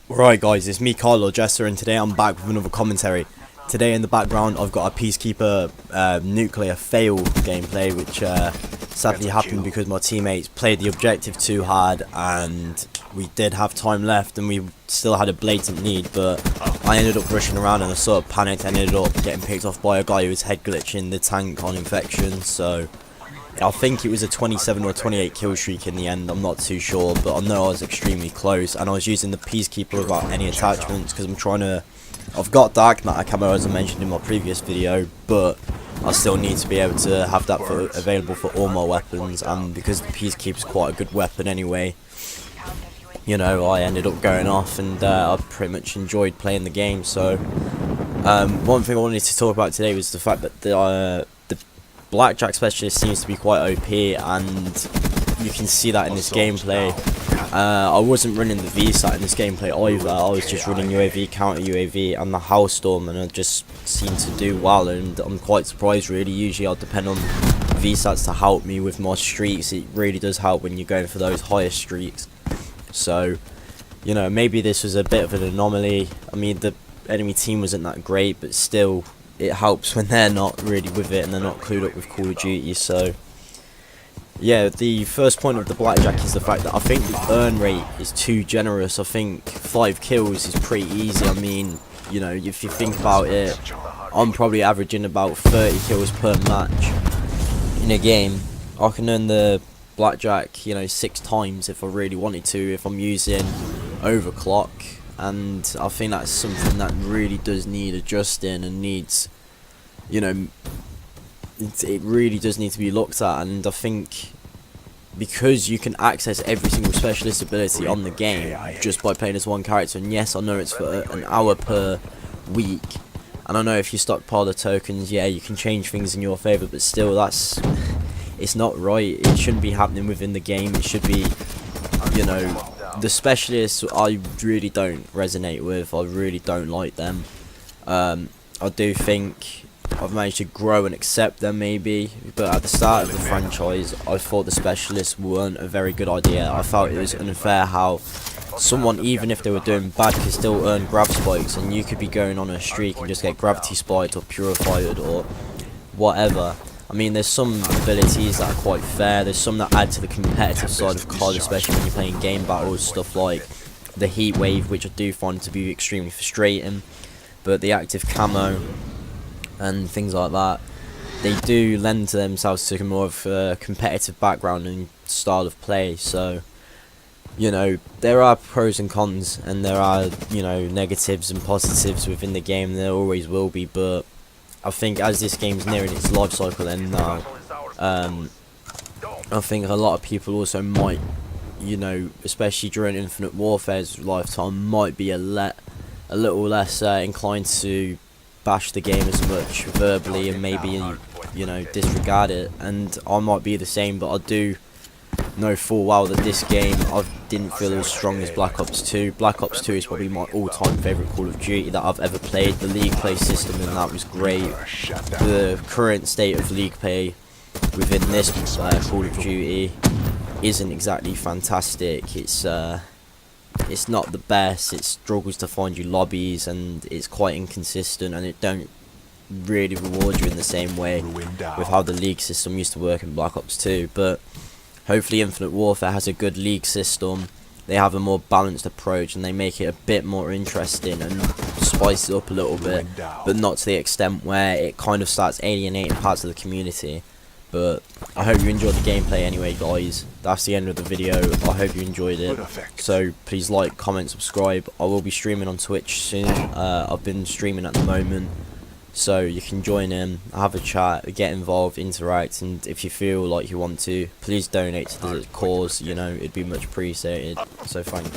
Right guys, it's me Carlo Jester and today I'm back with another commentary. Today in the background I've got a Peacekeeper nuclear fail gameplay which sadly happened because my teammates played the objective too hard and we did have time left and we still had a blatant lead, but I ended up rushing around and I sort of panicked and ended up getting picked off by a guy who was head glitching the tank on infection. So I think it was a 27 or 28 kill streak in the end, I'm not too sure, but I know I was extremely close and I was using the Peacekeeper without any attachments because I've got dark matter camo as I mentioned in my previous video, but I still need to be able to have that available for all my weapons, and because the Peacekeeper is quite a good weapon anyway, you know, I ended up going off and I pretty much enjoyed playing the game. So one thing I wanted to talk about today was the fact that the Blackjack specialist seems to be quite OP, and you can see that in this gameplay. I wasn't running the VSAT in this gameplay either, I was just running UAV, counter UAV and the House Storm, and I just seemed to do well, and I'm quite surprised really. Usually I'll depend on VSATs to help me with my streaks. It really does help when you're going for those higher streaks. So, you know, maybe this was a bit of an anomaly. I mean, the enemy team wasn't that great, but still it helps when they're not really with it and they're not clued up with Call of Duty. So yeah, the first point of the Blackjack is the fact that I think the earn rate is too generous. I think 5 kills is pretty easy. I mean, you know, if you think about it, I'm probably averaging about 30 kills per match in a game. I can earn the Blackjack, you know, 6 times if I really wanted to, if I'm using overclock, and I think that's something that really does need adjusting and needs, you know, it really does need to be looked at. And I think because you can access every single specialist ability on the game just by playing as one character, and yes, I know it's for an hour per week, and I know if you stockpile the tokens, yeah, you can change things in your favour, but still, it's not right. It shouldn't be happening within the game. It should be, you know, the specialists I really don't resonate with. I really don't like them. I do think I've managed to grow and accept them maybe, but at the start of the franchise I thought the specialists weren't a very good idea. I felt it was unfair how someone, even if they were doing bad, could still earn grav spikes, and you could be going on a streak and just get gravity spiked or purified or whatever. I mean, there's some abilities that are quite fair, there's some that add to the competitive side of COD, especially when you're playing game battles, stuff like the heat wave, which I do find to be extremely frustrating, but the active camo and things like that, they do lend to themselves to more of a competitive background and style of play. So, you know, there are pros and cons, and there are, you know, negatives and positives within the game, there always will be, but I think as this game's nearing its life cycle end now, I think a lot of people also might, you know, especially during Infinite Warfare's lifetime, might be a little less inclined to bash the game as much verbally and maybe, you know, disregard it. And I might be the same, but I do know full well that this game I didn't feel as strong as Black Ops 2. Black Ops 2 is probably my all-time favourite Call of Duty that I've ever played. The League play system in that was great. The current state of League play within this Call of Duty isn't exactly fantastic. It's not the best. It struggles to find you lobbies, and it's quite inconsistent, and it don't really reward you in the same way with how the League system used to work in Black Ops 2. But hopefully Infinite Warfare has a good League system. They have a more balanced approach and they make it a bit more interesting and spice it up a little bit, but not to the extent where it kind of starts alienating parts of the community. But I hope you enjoyed the gameplay anyway, guys. That's the end of the video. I hope you enjoyed it. So please like, comment, subscribe. I will be streaming on Twitch soon. I've been streaming at the moment, so you can join in, have a chat, get involved, interact, and if you feel like you want to, please donate to the cause. You know, it'd be much appreciated. So thanks.